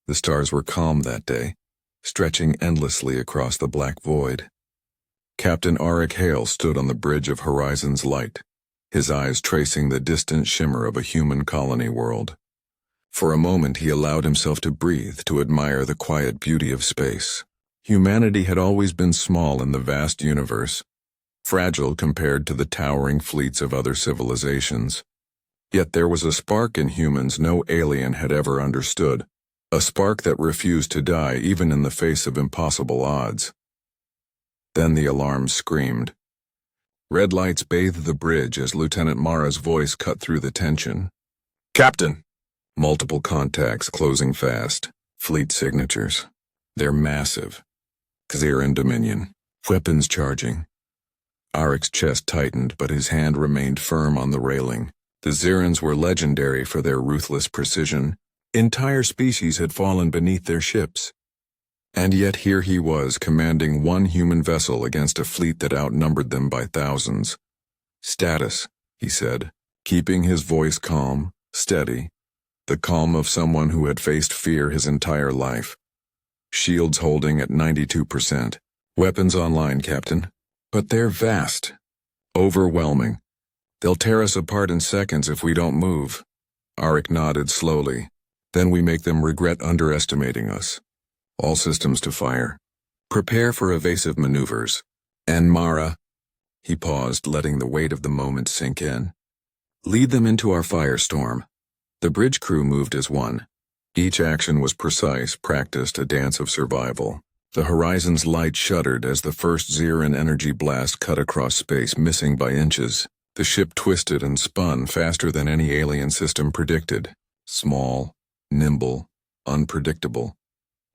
The stars were calm that day, stretching endlessly across the black void. Captain Auric Hale stood on the bridge of Horizon's Light, his eyes tracing the distant shimmer of a human colony world. For a moment he allowed himself to breathe, to admire the quiet beauty of space. Humanity had always been small in the vast universe, fragile compared to the towering fleets of other civilizations. Yet there was a spark in humans no alien had ever understood, a spark that refused to die even in the face of impossible odds. Then the alarm screamed. Red lights bathed the bridge as Lieutenant Mara's voice cut through the tension. "Captain!" Multiple contacts closing fast. Fleet signatures. They're massive. Xeran Dominion. Weapons charging. Auric's chest tightened, but his hand remained firm on the railing. The Xerans were legendary for their ruthless precision. Entire species had fallen beneath their ships. And yet here he was, commanding one human vessel against a fleet that outnumbered them by thousands. "Status," he said, keeping his voice calm, steady, the calm of someone who had faced fear his entire life. "Shields holding at 92%. Weapons online, Captain. But they're vast. Overwhelming. They'll tear us apart in seconds if we don't move." Auric nodded slowly. "Then we make them regret underestimating us. All systems to fire. Prepare for evasive maneuvers. And Mara," he paused, letting the weight of the moment sink in, "lead them into our firestorm." The bridge crew moved as one. Each action was precise, practiced, a dance of survival. The Horizon's Light shuddered as the first Xeran energy blast cut across space, missing by inches. The ship twisted and spun faster than any alien system predicted. Small, nimble, unpredictable.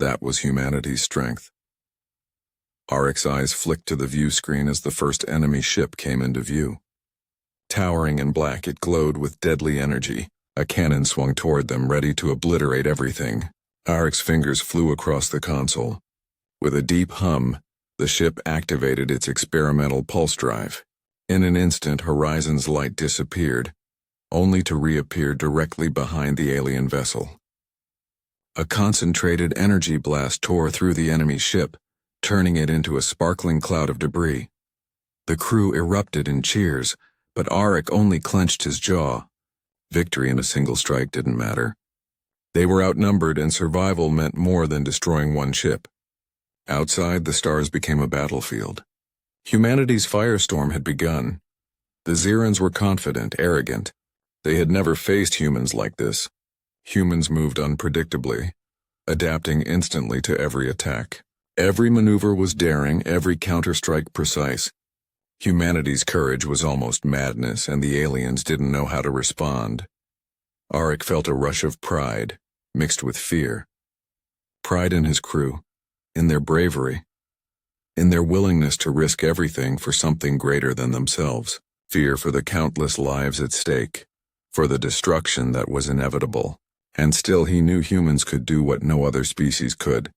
That was humanity's strength. Auric's eyes flicked to the view screen as the first enemy ship came into view. Towering in black, it glowed with deadly energy. A cannon swung toward them, ready to obliterate everything. Auric's fingers flew across the console. With a deep hum, the ship activated its experimental pulse drive. In an instant, Horizon's Light disappeared, only to reappear directly behind the alien vessel. A concentrated energy blast tore through the enemy ship, turning it into a sparkling cloud of debris. The crew erupted in cheers, but Auric only clenched his jaw. Victory in a single strike didn't matter. They were outnumbered, and survival meant more than destroying one ship. Outside, the stars became a battlefield. Humanity's firestorm had begun. The Xerans were confident, arrogant. They had never faced humans like this. Humans moved unpredictably, adapting instantly to every attack. Every maneuver was daring, every counterstrike precise. Humanity's courage was almost madness, and the aliens didn't know how to respond. Auric felt a rush of pride, mixed with fear. Pride in his crew, in their bravery, in their willingness to risk everything for something greater than themselves. Fear for the countless lives at stake, for the destruction that was inevitable. And still he knew humans could do what no other species could.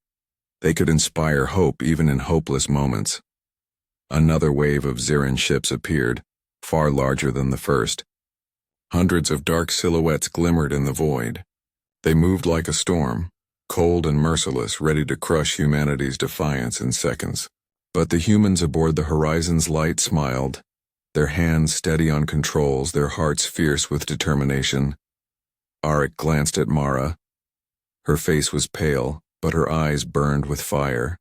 They could inspire hope even in hopeless moments. Another wave of Xeran ships appeared, far larger than the first. Hundreds of dark silhouettes glimmered in the void. They moved like a storm, cold and merciless, ready to crush humanity's defiance in seconds. But the humans aboard the Horizon's Light smiled, their hands steady on controls, their hearts fierce with determination. Auric glanced at Mara. Her face was pale, but her eyes burned with fire.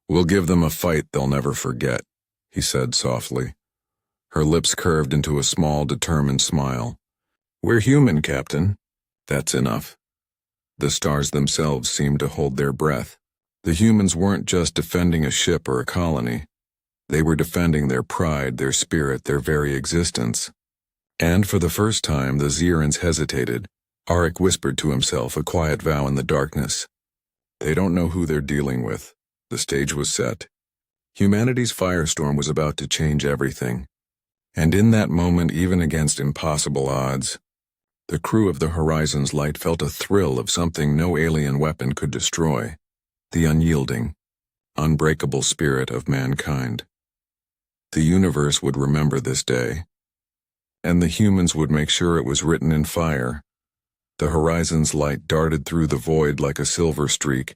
"We'll give them a fight they'll never forget," he said softly. Her lips curved into a small, determined smile. "We're human, Captain. That's enough." The stars themselves seemed to hold their breath. The humans weren't just defending a ship or a colony. They were defending their pride, their spirit, their very existence. And for the first time, the Xerans hesitated. Auric whispered to himself, a quiet vow in the darkness. They don't know who they're dealing with. The stage was set. Humanity's firestorm was about to change everything. And in that moment, even against impossible odds, the crew of the Horizon's Light felt a thrill of something no alien weapon could destroy. The unyielding, unbreakable spirit of mankind. The universe would remember this day. And the humans would make sure it was written in fire, The horizon's light darted through the void like a silver streak,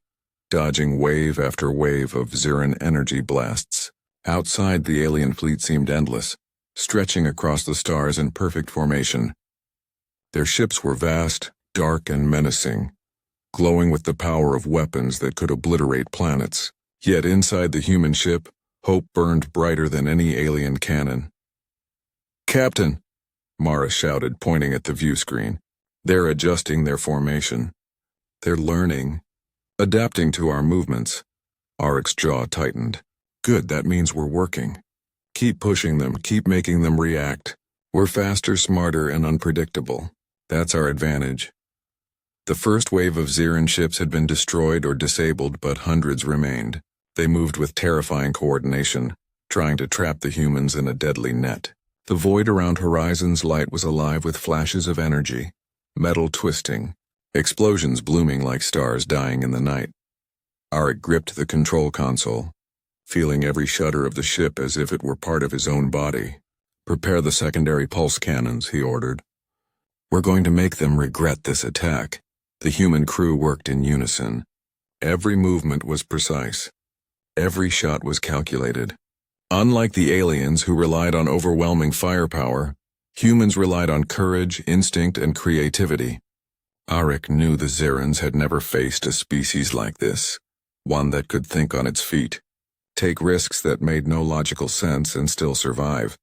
dodging wave after wave of Ziran energy blasts. Outside, the alien fleet seemed endless, stretching across the stars in perfect formation. Their ships were vast, dark, and menacing, glowing with the power of weapons that could obliterate planets. Yet inside the human ship, hope burned brighter than any alien cannon. "Captain!" Mara shouted, pointing at the view screen. "They're adjusting their formation. They're learning, adapting to our movements." Arik's jaw tightened. "Good, that means we're working. Keep pushing them, keep making them react. We're faster, smarter, and unpredictable. That's our advantage." The first wave of Ziran ships had been destroyed or disabled, but hundreds remained. They moved with terrifying coordination, trying to trap the humans in a deadly net. The void around Horizon's light was alive with flashes of energy, metal twisting, explosions blooming like stars dying in the night. Arik gripped the control console, feeling every shudder of the ship as if it were part of his own body. "Prepare the secondary pulse cannons," he ordered. "We're going to make them regret this attack." The human crew worked in unison. Every movement was precise. Every shot was calculated. Unlike the aliens who relied on overwhelming firepower, humans relied on courage, instinct, and creativity. Arik knew the Zirans had never faced a species like this, one that could think on its feet, take risks that made no logical sense, and still survive.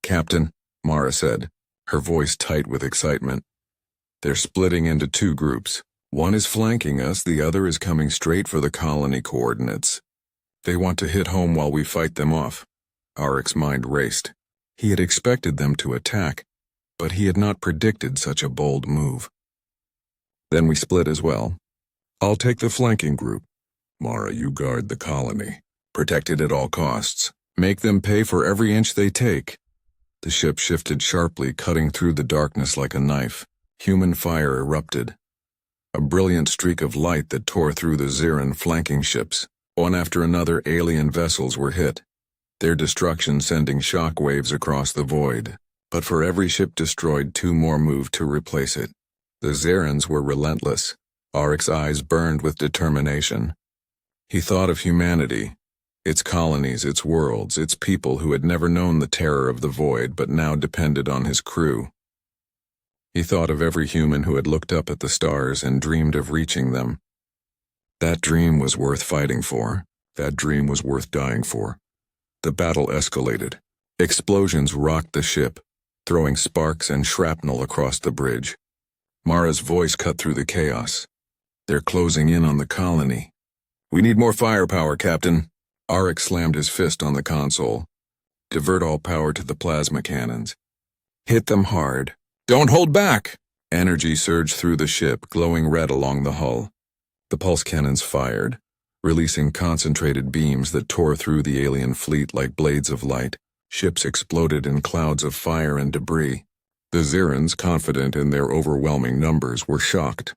"Captain," Mara said, her voice tight with excitement. "They're splitting into two groups. One is flanking us, the other is coming straight for the colony coordinates. They want to hit home while we fight them off." Arik's mind raced. He had expected them to attack, but he had not predicted such a bold move. "Then we split as well. I'll take the flanking group. Mara, you guard the colony. Protect it at all costs. Make them pay for every inch they take." The ship shifted sharply, cutting through the darkness like a knife. Human fire erupted. A brilliant streak of light that tore through the Ziran flanking ships. One after another, alien vessels were hit, their destruction sending shock waves across the void. But for every ship destroyed, two more moved to replace it. The Zirans were relentless. Arik's eyes burned with determination. He thought of humanity, its colonies, its worlds, its people who had never known the terror of the void but now depended on his crew. He thought of every human who had looked up at the stars and dreamed of reaching them. That dream was worth fighting for. That dream was worth dying for. The battle escalated. Explosions rocked the ship, throwing sparks and shrapnel across the bridge. Mara's voice cut through the chaos. "They're closing in on the colony. We need more firepower, Captain." Arik slammed his fist on the console. "Divert all power to the plasma cannons. Hit them hard. Don't hold back!" Energy surged through the ship, glowing red along the hull. The pulse cannons fired, releasing concentrated beams that tore through the alien fleet like blades of light. Ships exploded in clouds of fire and debris. The Zirans, confident in their overwhelming numbers, were shocked.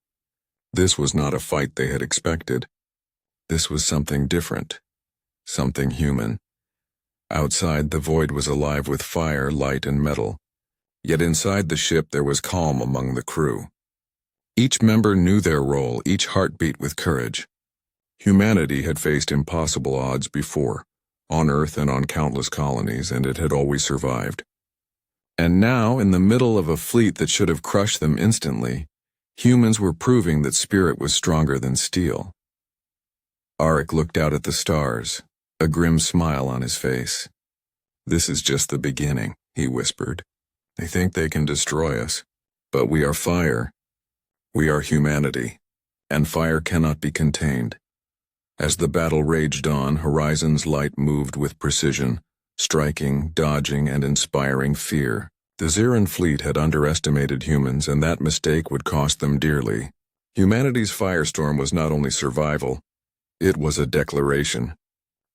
This was not a fight they had expected. This was something different, something human. Outside, the void was alive with fire, light, and metal. Yet inside the ship there was calm among the crew. Each member knew their role, each heart beat with courage. Humanity had faced impossible odds before, on Earth and on countless colonies, and it had always survived. And now, in the middle of a fleet that should have crushed them instantly, humans were proving that spirit was stronger than steel. Arik looked out at the stars, a grim smile on his face. "This is just the beginning," he whispered. "They think they can destroy us, but we are fire. We are humanity, and fire cannot be contained." As the battle raged on, Horizon's light moved with precision, striking, dodging, and inspiring fear. The Ziran fleet had underestimated humans, and that mistake would cost them dearly. Humanity's firestorm was not only survival, it was a declaration.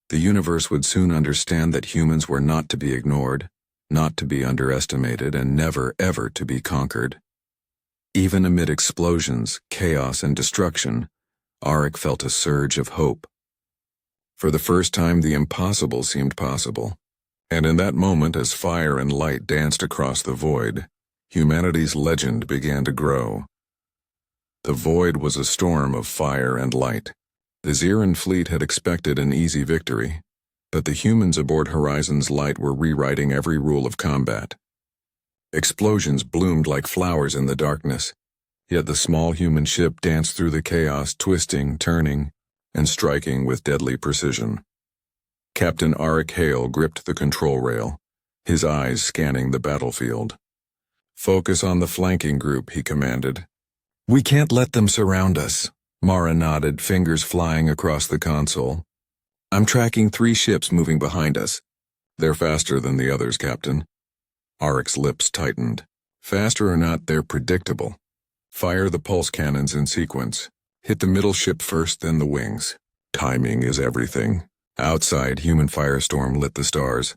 The universe would soon understand that humans were not to be ignored, not to be underestimated, and never, ever to be conquered. Even amid explosions, chaos, and destruction, Arik felt a surge of hope. For the first time, the impossible seemed possible. And in that moment, as fire and light danced across the void, humanity's legend began to grow. The void was a storm of fire and light. The Xeran fleet had expected an easy victory, but the humans aboard Horizon's Light were rewriting every rule of combat. Explosions bloomed like flowers in the darkness, yet the small human ship danced through the chaos, twisting, turning, and striking with deadly precision. Captain Arik Hale gripped the control rail, his eyes scanning the battlefield. "Focus on the flanking group," he commanded. "We can't let them surround us." Mara nodded, fingers flying across the console. "I'm tracking 3 ships moving behind us." "They're faster than the others, Captain." Arik's lips tightened. "Faster or not, they're predictable. Fire the pulse cannons in sequence. Hit the middle ship first, then the wings. Timing is everything." Outside, human firestorm lit the stars.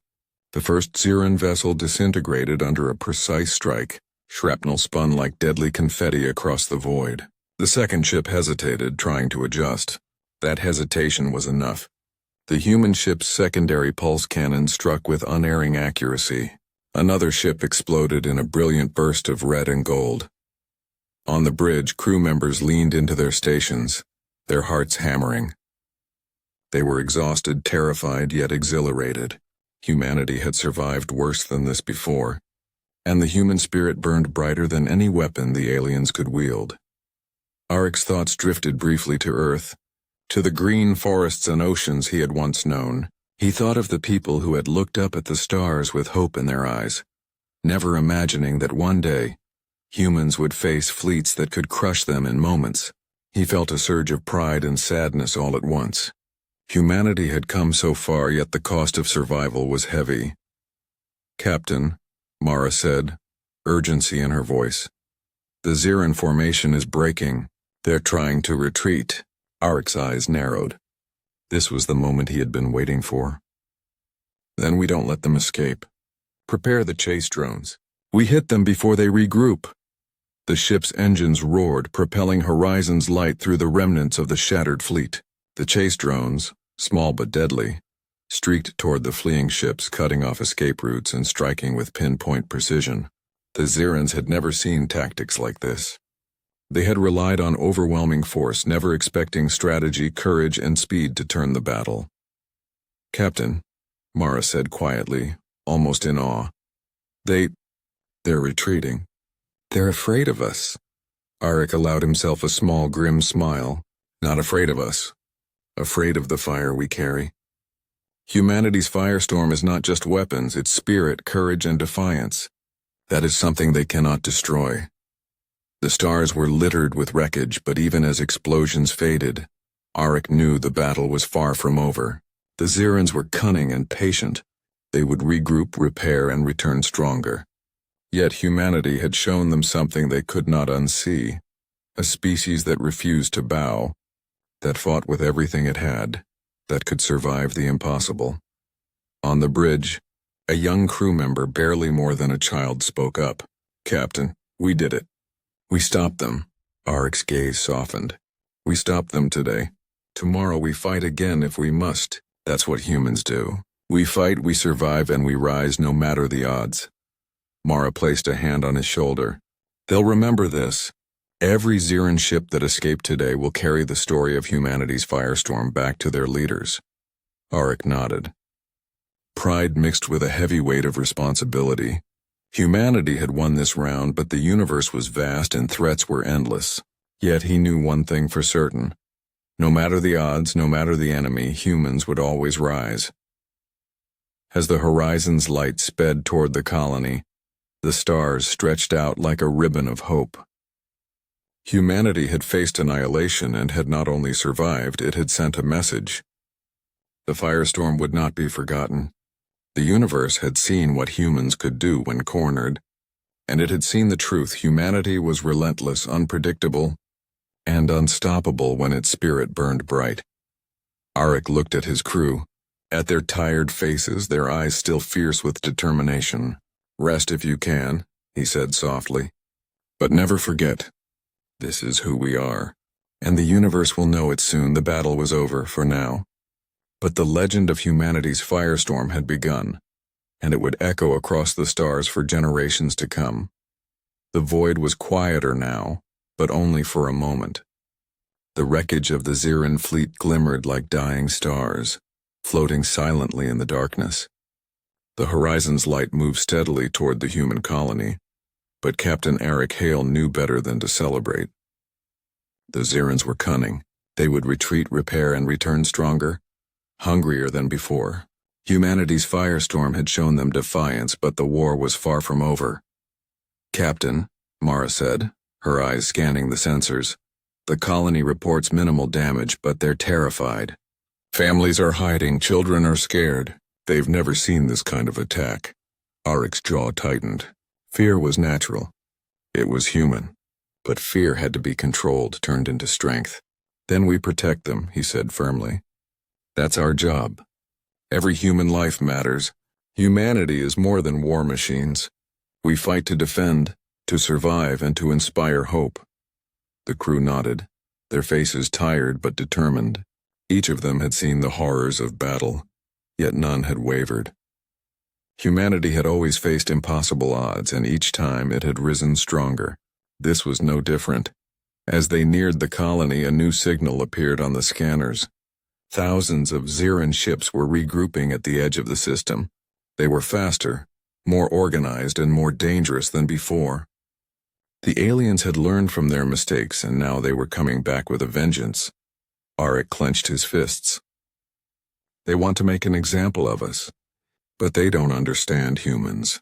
The first Xeran vessel disintegrated under a precise strike. Shrapnel spun like deadly confetti across the void. The second ship hesitated, trying to adjust. That hesitation was enough. The human ship's secondary pulse cannon struck with unerring accuracy. Another ship exploded in a brilliant burst of red and gold. On the bridge, crew members leaned into their stations, their hearts hammering. They were exhausted, terrified, yet exhilarated. Humanity had survived worse than this before, and the human spirit burned brighter than any weapon the aliens could wield. Arik's thoughts drifted briefly to Earth, to the green forests and oceans he had once known. He thought of the people who had looked up at the stars with hope in their eyes, never imagining that one day, humans would face fleets that could crush them in moments. He felt a surge of pride and sadness all at once. Humanity had come so far, yet the cost of survival was heavy. "Captain," Mara said, urgency in her voice. "The Xeran formation is breaking. They're trying to retreat." Arik's eyes narrowed. This was the moment he had been waiting for. "Then we don't let them escape. Prepare the chase drones. We hit them before they regroup." The ship's engines roared, propelling Horizon's Light through the remnants of the shattered fleet. The chase drones, small but deadly, streaked toward the fleeing ships, cutting off escape routes and striking with pinpoint precision. The Xerans had never seen tactics like this. They had relied on overwhelming force, never expecting strategy, courage, and speed to turn the battle. "Captain," Mara said quietly, almost in awe. They're retreating. They're afraid of us." Arik allowed himself a small, grim smile. "Not afraid of us. Afraid of the fire we carry. Humanity's firestorm is not just weapons, it's spirit, courage, and defiance. That is something they cannot destroy." The stars were littered with wreckage, but even as explosions faded, Arik knew the battle was far from over. The Xerans were cunning and patient. They would regroup, repair, and return stronger. Yet humanity had shown them something they could not unsee, a species that refused to bow, that fought with everything it had, that could survive the impossible. On the bridge, a young crew member, barely more than a child, spoke up. "Captain, we did it. We stopped them." Arik's gaze softened. "We stopped them today. Tomorrow we fight again if we must. That's what humans do. We fight, we survive, and we rise no matter the odds." Mara placed a hand on his shoulder. "They'll remember this. Every Xeran ship that escaped today will carry the story of humanity's firestorm back to their leaders." Arik nodded. Pride mixed with a heavy weight of responsibility. Humanity had won this round, but the universe was vast and threats were endless. Yet he knew one thing for certain. No matter the odds, no matter the enemy, humans would always rise. As the Horizon's Light sped toward the colony, the stars stretched out like a ribbon of hope. Humanity had faced annihilation and had not only survived, it had sent a message. The firestorm would not be forgotten. The universe had seen what humans could do when cornered, and it had seen the truth. Humanity was relentless, unpredictable, and unstoppable when its spirit burned bright. Arik looked at his crew, at their tired faces, their eyes still fierce with determination. "Rest if you can," he said softly. "But never forget, this is who we are, and the universe will know it soon. The battle was over for now. But the legend of humanity's firestorm had begun, and it would echo across the stars for generations to come. The void was quieter now, but only for a moment. The wreckage of the Ziran fleet glimmered like dying stars, floating silently in the darkness. The horizon's light moved steadily toward the human colony, but Captain Eric Hale knew better than to celebrate. The Zirans were cunning. They would retreat, repair, and return stronger, hungrier than before. Humanity's firestorm had shown them defiance, but the war was far from over. "Captain," Mara said, her eyes scanning the sensors, "the colony reports minimal damage, but they're terrified. Families are hiding, children are scared. They've never seen this kind of attack." Arik's jaw tightened. Fear was natural. It was human. But fear had to be controlled, turned into strength. "Then we protect them," he said firmly. "That's our job. Every human life matters. Humanity is more than war machines. We fight to defend, to survive, and to inspire hope." The crew nodded, their faces tired but determined. Each of them had seen the horrors of battle, yet none had wavered. Humanity had always faced impossible odds, and each time it had risen stronger. This was no different. As they neared the colony, a new signal appeared on the scanners. Thousands of Ziran ships were regrouping at the edge of the system. They were faster, more organized, and more dangerous than before. The aliens had learned from their mistakes, and now they were coming back with a vengeance. Arik clenched his fists. "They want to make an example of us, but they don't understand humans.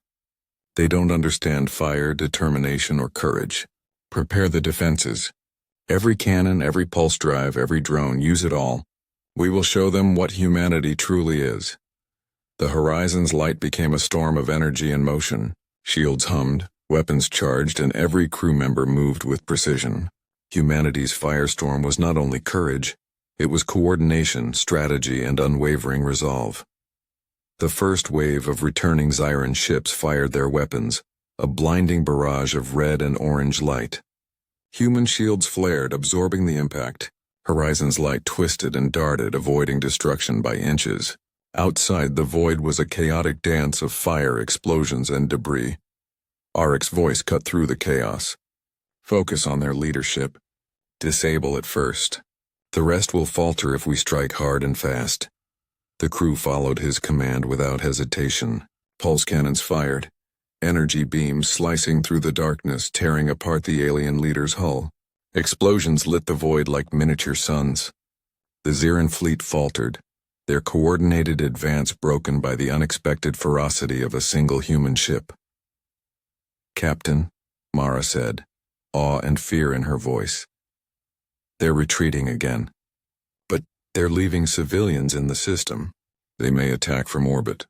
They don't understand fire, determination, or courage. Prepare the defenses. Every cannon, every pulse drive, every drone, use it all. We will show them what humanity truly is." The horizon's light became a storm of energy and motion. Shields hummed, weapons charged, and every crew member moved with precision. Humanity's firestorm was not only courage, it was coordination, strategy, and unwavering resolve. The first wave of returning Ziran ships fired their weapons, a blinding barrage of red and orange light. Human shields flared, absorbing the impact. Horizon's light twisted and darted, avoiding destruction by inches. Outside, the void was a chaotic dance of fire, explosions, and debris. Arik's voice cut through the chaos. "Focus on their leadership. Disable it first. The rest will falter if we strike hard and fast." The crew followed his command without hesitation. Pulse cannons fired, energy beams slicing through the darkness, tearing apart the alien leader's hull. Explosions lit the void like miniature suns. The Ziran fleet faltered, their coordinated advance broken by the unexpected ferocity of a single human ship. "Captain," Mara said, awe and fear in her voice. "They're retreating again. But they're leaving civilians in the system. They may attack from orbit.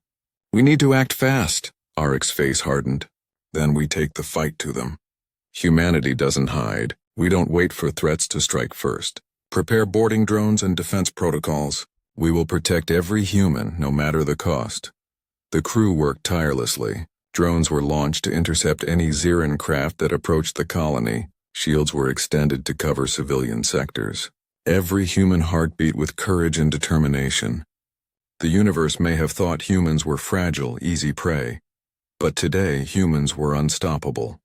We need to act fast." Arik's face hardened. "Then we take the fight to them. Humanity doesn't hide. We don't wait for threats to strike first. Prepare boarding drones and defense protocols. We will protect every human, no matter the cost." The crew worked tirelessly. Drones were launched to intercept any Ziran craft that approached the colony. Shields were extended to cover civilian sectors. Every human heart beat with courage and determination. The universe may have thought humans were fragile, easy prey, but today humans were unstoppable.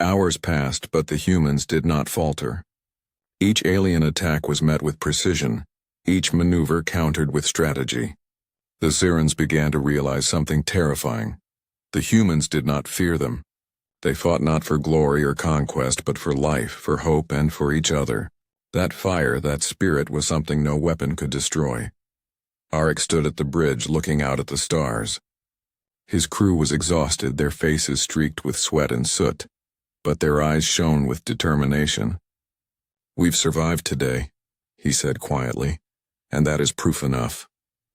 Hours passed, but the humans did not falter. Each alien attack was met with precision, each maneuver countered with strategy. The Zirans began to realize something terrifying. The humans did not fear them. They fought not for glory or conquest, but for life, for hope, and for each other. That fire, that spirit, was something no weapon could destroy. Arik stood at the bridge, looking out at the stars. His crew was exhausted, their faces streaked with sweat and soot, but their eyes shone with determination. "We've survived today," he said quietly, "and that is proof enough.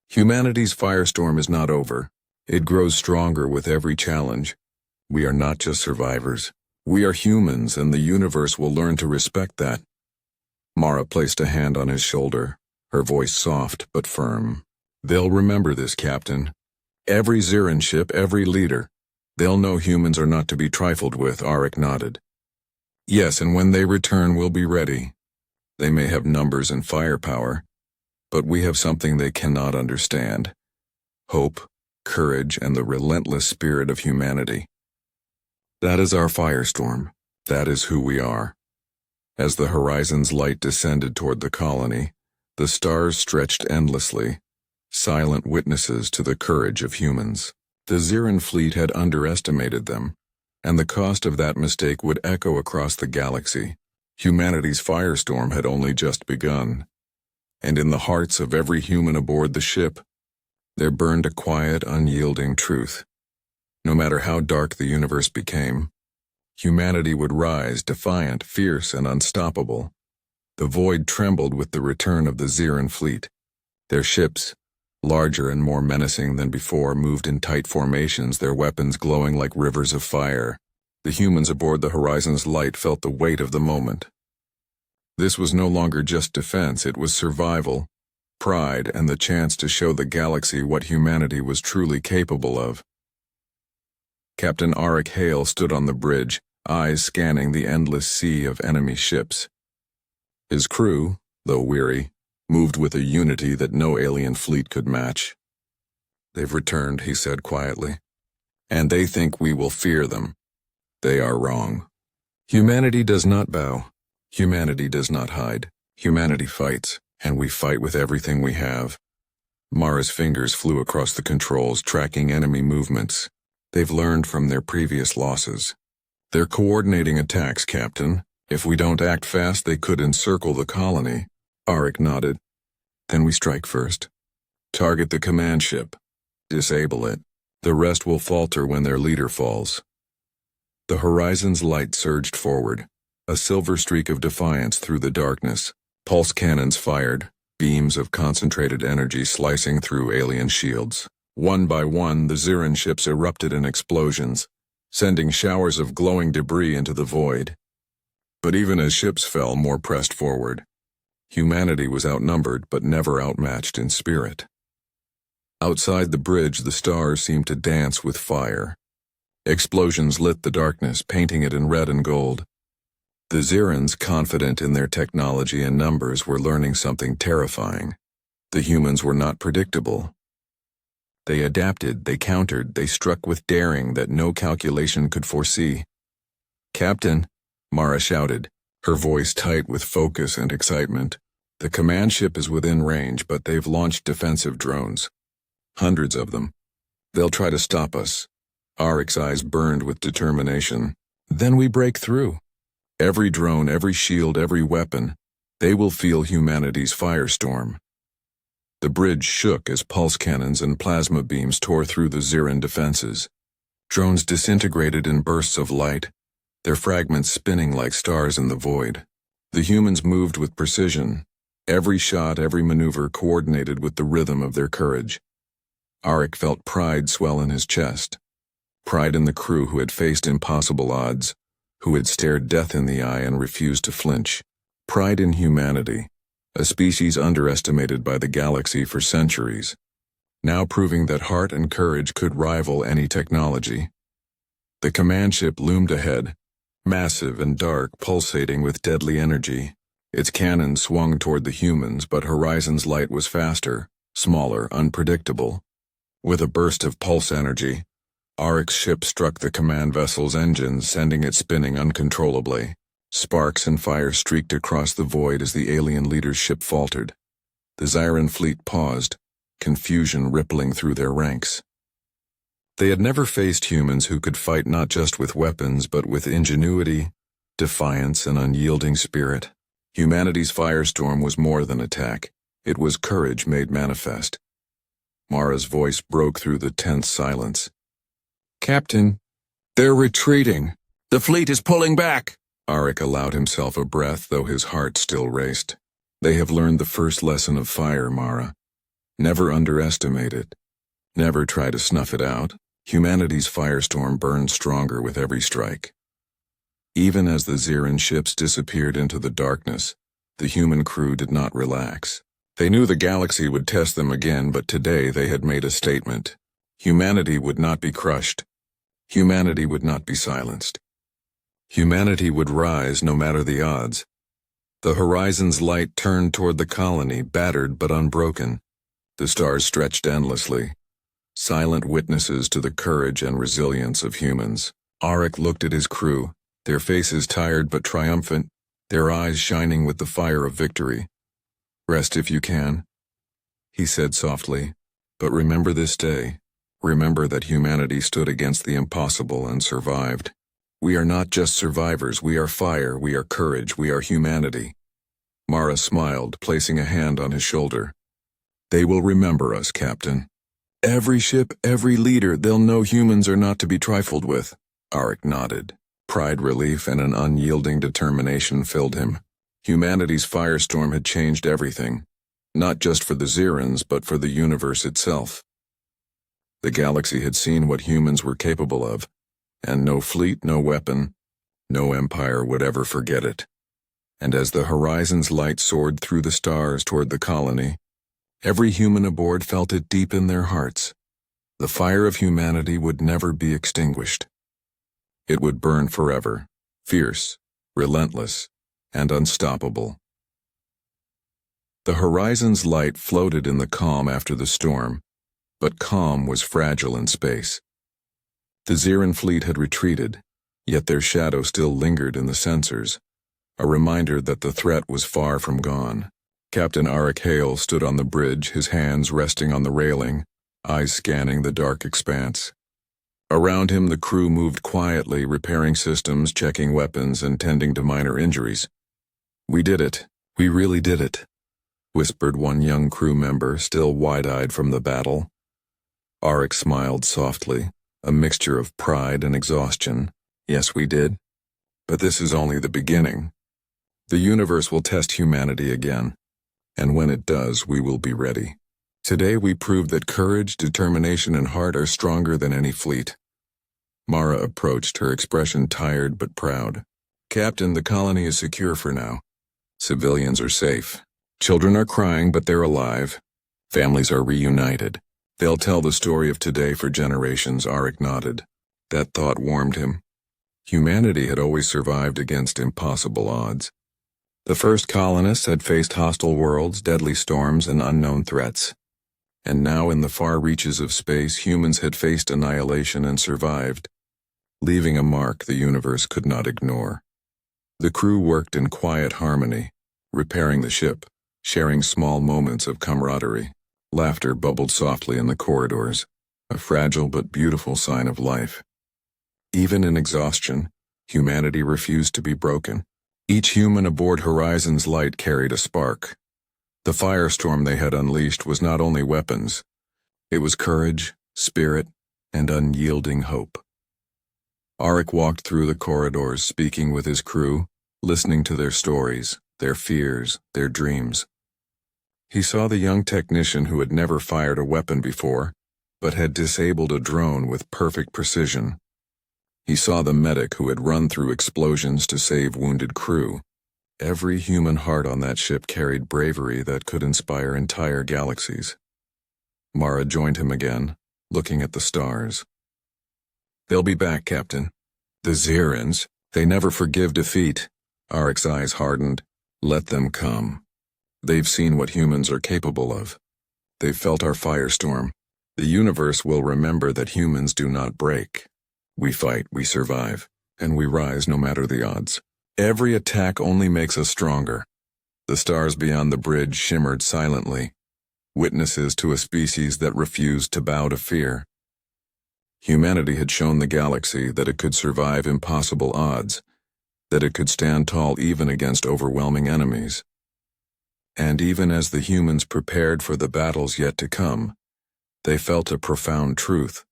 Humanity's firestorm is not over. It grows stronger with every challenge. We are not just survivors. We are humans, and the universe will learn to respect that." Mara placed a hand on his shoulder, her voice soft but firm. "They'll remember this, Captain. Every Ziran ship, every leader. They'll know humans are not to be trifled with." Arik nodded. "Yes, and when they return, we'll be ready. They may have numbers and firepower, but we have something they cannot understand. Hope, courage, and the relentless spirit of humanity. That is our firestorm. That is who we are." As the horizon's light descended toward the colony, the stars stretched endlessly, silent witnesses to the courage of humans. The Ziran fleet had underestimated them, and the cost of that mistake would echo across the galaxy. Humanity's firestorm had only just begun, and in the hearts of every human aboard the ship, there burned a quiet, unyielding truth. No matter how dark the universe became, humanity would rise defiant, fierce, and unstoppable. The void trembled with the return of the Ziran fleet. Their ships, larger and more menacing than before, moved in tight formations, their weapons glowing like rivers of fire. The humans aboard the Horizon's light felt the weight of the moment. This was no longer just defense, it was survival, pride, and the chance to show the galaxy what humanity was truly capable of. Captain Arik Hale stood on the bridge, eyes scanning the endless sea of enemy ships. His crew, though weary, moved with a unity that no alien fleet could match. "They've returned," he said quietly, "and they think we will fear them. They are wrong. Humanity does not bow. Humanity does not hide. Humanity fights, and we fight with everything we have." Mara's fingers flew across the controls, tracking enemy movements. "They've learned from their previous losses. They're coordinating attacks, Captain. If we don't act fast, they could encircle the colony." Arik nodded. "Then we strike first. Target the command ship. Disable it. The rest will falter when their leader falls." The Horizon's light surged forward, a silver streak of defiance through the darkness. Pulse cannons fired, beams of concentrated energy slicing through alien shields. One by one, the Ziran ships erupted in explosions, sending showers of glowing debris into the void. But even as ships fell, more pressed forward. Humanity was outnumbered but never outmatched in spirit. Outside the bridge, the stars seemed to dance with fire. Explosions lit the darkness, painting it in red and gold. The Zirans, confident in their technology and numbers, were learning something terrifying. The humans were not predictable. They adapted, they countered, they struck with daring that no calculation could foresee. "Captain," Mara shouted, her voice tight with focus and excitement, "the command ship is within range, but they've launched defensive drones. Hundreds of them. They'll try to stop us." Arik's eyes burned with determination. "Then we break through. Every drone, every shield, every weapon, they will feel humanity's firestorm." The bridge shook as pulse cannons and plasma beams tore through the Ziran defenses. Drones disintegrated in bursts of light, their fragments spinning like stars in the void. The humans moved with precision, every shot, every maneuver coordinated with the rhythm of their courage. Arik felt pride swell in his chest. Pride in the crew who had faced impossible odds, who had stared death in the eye and refused to flinch. Pride in humanity, a species underestimated by the galaxy for centuries, now proving that heart and courage could rival any technology. The command ship loomed ahead, massive and dark, pulsating with deadly energy. Its cannons swung toward the humans, but Horizon's light was faster, smaller, unpredictable. With a burst of pulse energy, Arik's ship struck the command vessel's engines, sending it spinning uncontrollably. Sparks and fire streaked across the void as the alien leader's ship faltered. The Ziran fleet paused, confusion rippling through their ranks. They had never faced humans who could fight not just with weapons but with ingenuity, defiance, and unyielding spirit. Humanity's firestorm was more than attack. It was courage made manifest. Mara's voice broke through the tense silence. "Captain, they're retreating. The fleet is pulling back." Arik allowed himself a breath, though his heart still raced. "They have learned the first lesson of fire, Mara. Never underestimate it. Never try to snuff it out. Humanity's firestorm burned stronger with every strike." Even as the Ziran ships disappeared into the darkness, the human crew did not relax. They knew the galaxy would test them again, but today they had made a statement. Humanity would not be crushed. Humanity would not be silenced. Humanity would rise no matter the odds. The Horizon's light turned toward the colony, battered but unbroken. The stars stretched endlessly, silent witnesses to the courage and resilience of humans. Arik looked at his crew, their faces tired but triumphant, their eyes shining with the fire of victory. "Rest if you can," he said softly, "but remember this day. Remember that humanity stood against the impossible and survived. We are not just survivors, we are fire, we are courage, we are humanity." Mara smiled, placing a hand on his shoulder. "They will remember us, Captain. Every ship, every leader, they'll know humans are not to be trifled with." Arik nodded. Pride, relief, and an unyielding determination filled him. Humanity's firestorm had changed everything, not just for the Zirans, but for the universe itself. The galaxy had seen what humans were capable of, and no fleet, no weapon, no empire would ever forget it. And as the horizon's light soared through the stars toward the colony, every human aboard felt it deep in their hearts. The fire of humanity would never be extinguished. It would burn forever, fierce, relentless, and unstoppable. The horizon's light floated in the calm after the storm, but calm was fragile in space. The Ziran fleet had retreated, yet their shadow still lingered in the sensors, a reminder that the threat was far from gone. Captain Arik Hale stood on the bridge, his hands resting on the railing, eyes scanning the dark expanse. Around him the crew moved quietly, repairing systems, checking weapons, and tending to minor injuries. "We did it. We really did it," whispered one young crew member, still wide-eyed from the battle. Arik smiled softly, a mixture of pride and exhaustion. "Yes, we did. But this is only the beginning. The universe will test humanity again, and when it does, we will be ready. Today we proved that courage, determination, and heart are stronger than any fleet." Mara approached, her expression tired but proud. "Captain, the colony is secure for now. Civilians are safe. Children are crying, but they're alive. Families are reunited. They'll tell the story of today for generations." Arik nodded. That thought warmed him. Humanity had always survived against impossible odds. The first colonists had faced hostile worlds, deadly storms, and unknown threats. And now in the far reaches of space, humans had faced annihilation and survived, leaving a mark the universe could not ignore. The crew worked in quiet harmony, repairing the ship, sharing small moments of camaraderie. Laughter bubbled softly in the corridors, a fragile but beautiful sign of life. Even in exhaustion, humanity refused to be broken. Each human aboard Horizon's Light carried a spark. The firestorm they had unleashed was not only weapons, it was courage, spirit, and unyielding hope. Arik walked through the corridors, speaking with his crew, listening to their stories, their fears, their dreams. He saw the young technician who had never fired a weapon before, but had disabled a drone with perfect precision. He saw the medic who had run through explosions to save wounded crew. Every human heart on that ship carried bravery that could inspire entire galaxies. Mara joined him again, looking at the stars. "They'll be back, Captain. The Zirans, they never forgive defeat." Arik's eyes hardened. "Let them come. They've seen what humans are capable of. They've felt our firestorm. The universe will remember that humans do not break. We fight, we survive, and we rise no matter the odds. Every attack only makes us stronger." The stars beyond the bridge shimmered silently, witnesses to a species that refused to bow to fear. Humanity had shown the galaxy that it could survive impossible odds, that it could stand tall even against overwhelming enemies. And even as the humans prepared for the battles yet to come, they felt a profound truth: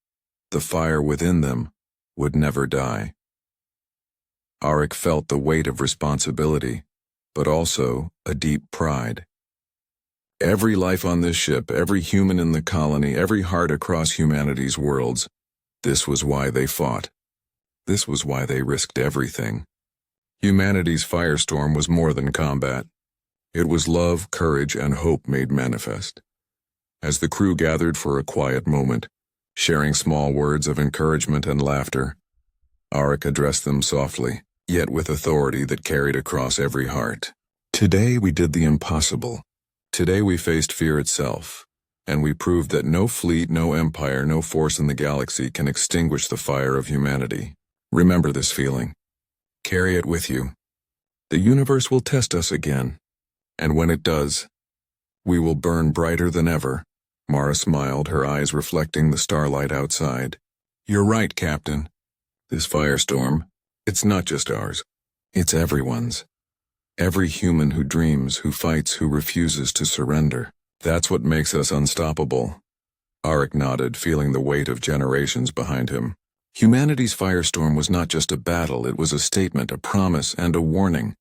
the fire within them would never die. Arik felt the weight of responsibility, but also a deep pride. Every life on this ship, every human in the colony, every heart across humanity's worlds, this was why they fought. This was why they risked everything. Humanity's firestorm was more than combat. It was love, courage, and hope made manifest. As the crew gathered for a quiet moment, sharing small words of encouragement and laughter, Arik addressed them softly, yet with authority that carried across every heart. "Today we did the impossible. Today we faced fear itself, and we proved that no fleet, no empire, no force in the galaxy can extinguish the fire of humanity. Remember this feeling. Carry it with you. The universe will test us again. And when it does, we will burn brighter than ever. Mara smiled, her eyes reflecting the starlight outside. You're right, Captain. This firestorm, it's not just ours. It's everyone's. Every human who dreams, who fights, who refuses to surrender. That's what makes us unstoppable. Arik nodded, feeling the weight of generations behind him. Humanity's firestorm was not just a battle, it was a statement, a promise, and a warning.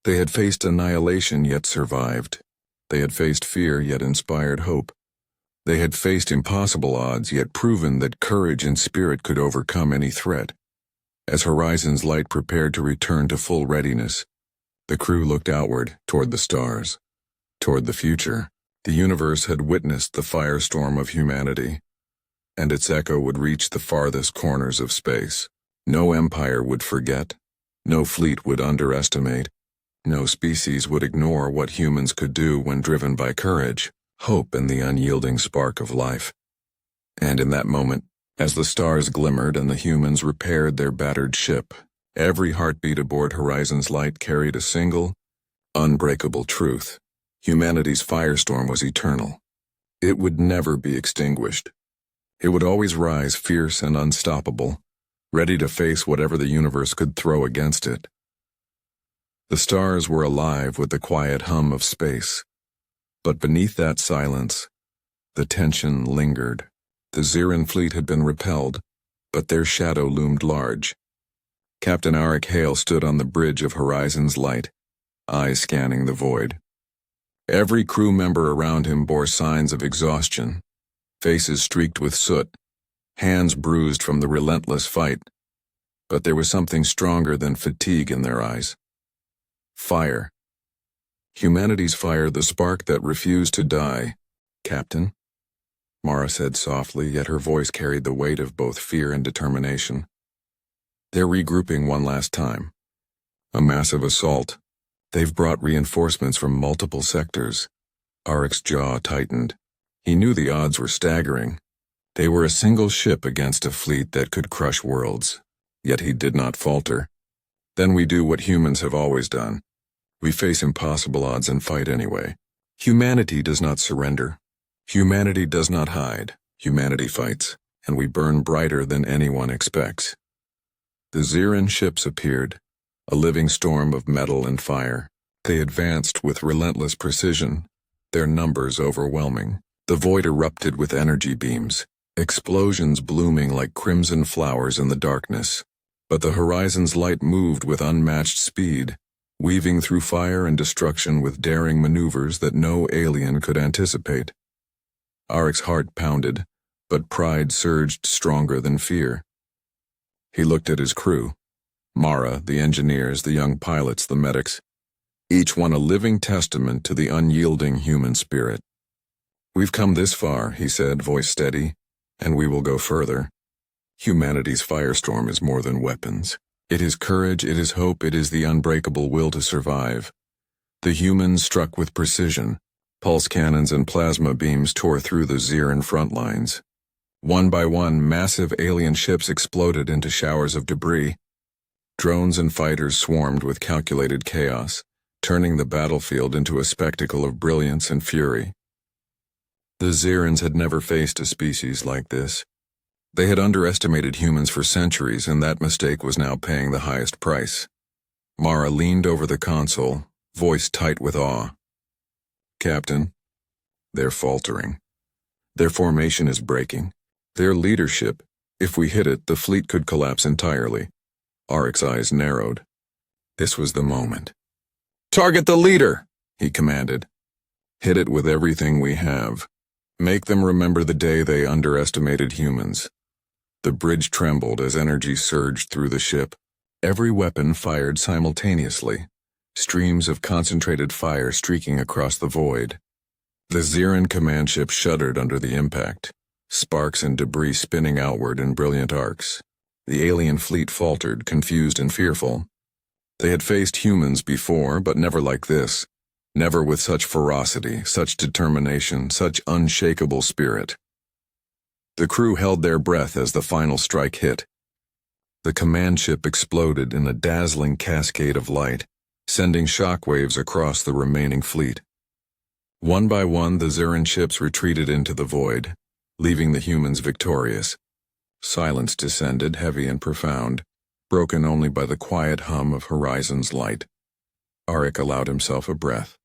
They had faced annihilation yet survived. They had faced fear yet inspired hope. They had faced impossible odds yet proven that courage and spirit could overcome any threat. As Horizon's light prepared to return to full readiness, the crew looked outward, toward the stars, toward the future. The universe had witnessed the firestorm of humanity, and its echo would reach the farthest corners of space. No empire would forget, no fleet would underestimate, no species would ignore what humans could do when driven by courage, hope, and the unyielding spark of life. And in that moment, as the stars glimmered and the humans repaired their battered ship, every heartbeat aboard Horizon's light carried a single, unbreakable truth. Humanity's firestorm was eternal. It would never be extinguished. It would always rise fierce and unstoppable, ready to face whatever the universe could throw against it. The stars were alive with the quiet hum of space. But beneath that silence, the tension lingered. The Xiran fleet had been repelled, but their shadow loomed large. Captain Arik Hale stood on the bridge of Horizon's light, eyes scanning the void. Every crew member around him bore signs of exhaustion, faces streaked with soot, hands bruised from the relentless fight. But there was something stronger than fatigue in their eyes. Fire. Humanity's fire, the spark that refused to die. Captain? Mara said softly, yet her voice carried the weight of both fear and determination. They're regrouping one last time. A massive assault. They've brought reinforcements from multiple sectors. Arik's jaw tightened. He knew the odds were staggering. They were a single ship against a fleet that could crush worlds. Yet he did not falter. Then we do what humans have always done. We face impossible odds and fight anyway. Humanity does not surrender. Humanity does not hide. Humanity fights, and we burn brighter than anyone expects. The Xiran ships appeared, a living storm of metal and fire. They advanced with relentless precision, their numbers overwhelming. The void erupted with energy beams, explosions blooming like crimson flowers in the darkness. But the Horizon's light moved with unmatched speed, weaving through fire and destruction with daring maneuvers that no alien could anticipate. Arik's heart pounded, but pride surged stronger than fear. He looked at his crew. Mara, the engineers, the young pilots, the medics, each one a living testament to the unyielding human spirit. We've come this far, he said, voice steady, and we will go further. Humanity's firestorm is more than weapons. It is courage, it is hope, it is the unbreakable will to survive. The humans struck with precision. Pulse cannons and plasma beams tore through the Xiran front lines. One by one, massive alien ships exploded into showers of debris. Drones and fighters swarmed with calculated chaos, turning the battlefield into a spectacle of brilliance and fury. The Xirans had never faced a species like this. They had underestimated humans for centuries, and that mistake was now paying the highest price. Mara leaned over the console, voice tight with awe. Captain, they're faltering. Their formation is breaking. Their leadership, if we hit it, the fleet could collapse entirely. Arik's eyes narrowed. This was the moment. Target the leader, he commanded. Hit it with everything we have. Make them remember the day they underestimated humans. The bridge trembled as energy surged through the ship. Every weapon fired simultaneously, streams of concentrated fire streaking across the void. The Xiran command ship shuddered under the impact, sparks and debris spinning outward in brilliant arcs. The alien fleet faltered, confused and fearful. They had faced humans before, but never like this. Never with such ferocity, such determination, such unshakable spirit. The crew held their breath as the final strike hit. The command ship exploded in a dazzling cascade of light, sending shockwaves across the remaining fleet. One by one, the Zeran ships retreated into the void, leaving the humans victorious. Silence descended, heavy and profound, broken only by the quiet hum of Horizon's light. Arik allowed himself a breath.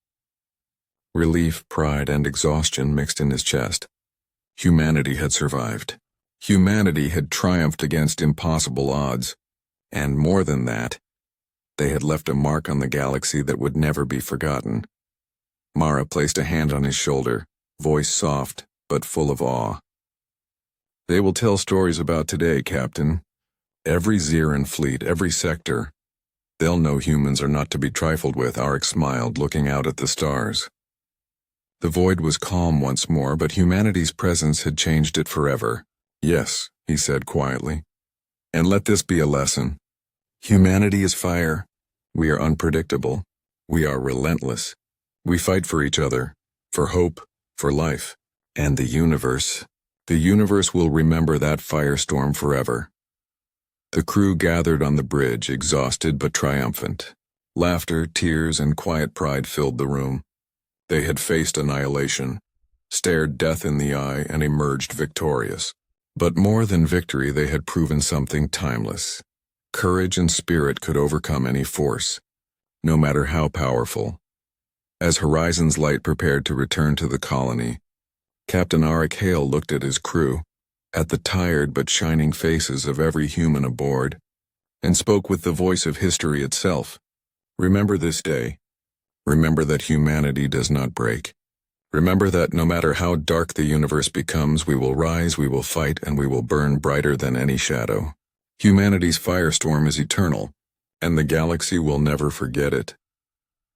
Relief, pride, and exhaustion mixed in his chest. Humanity had survived. Humanity had triumphed against impossible odds. And more than that, they had left a mark on the galaxy that would never be forgotten. Mara placed a hand on his shoulder, voice soft, but full of awe. They will tell stories about today, Captain. Every Zeran fleet, every sector. They'll know humans are not to be trifled with, Arik smiled, looking out at the stars. The void was calm once more, but humanity's presence had changed it forever. Yes, he said quietly. And let this be a lesson. Humanity is fire. We are unpredictable. We are relentless. We fight for each other, for hope, for life. And the universe will remember that firestorm forever. The crew gathered on the bridge, exhausted but triumphant. Laughter, tears, and quiet pride filled the room. They had faced annihilation, stared death in the eye, and emerged victorious. But more than victory, they had proven something timeless. Courage and spirit could overcome any force, no matter how powerful. As Horizon's light prepared to return to the colony, Captain Arik Hale looked at his crew, at the tired but shining faces of every human aboard, and spoke with the voice of history itself. Remember this day. Remember that humanity does not break. Remember that no matter how dark the universe becomes, we will rise, we will fight, and we will burn brighter than any shadow. Humanity's firestorm is eternal, and the galaxy will never forget it.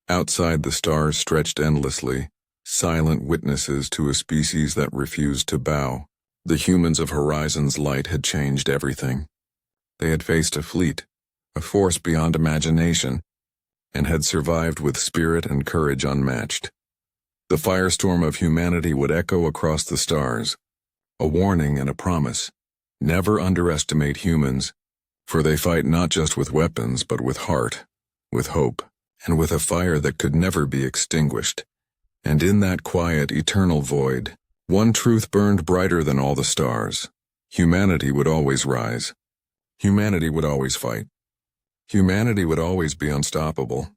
Outside, the stars stretched endlessly, silent witnesses to a species that refused to bow. The humans of Horizon's light had changed everything. They had faced a fleet, a force beyond imagination, and had survived with spirit and courage unmatched. The firestorm of humanity would echo across the stars, a warning and a promise. Never underestimate humans, for they fight not just with weapons but with heart, with hope, and with a fire that could never be extinguished. And in that quiet, eternal void, one truth burned brighter than all the stars. Humanity would always rise. Humanity would always fight. Humanity would always be unstoppable.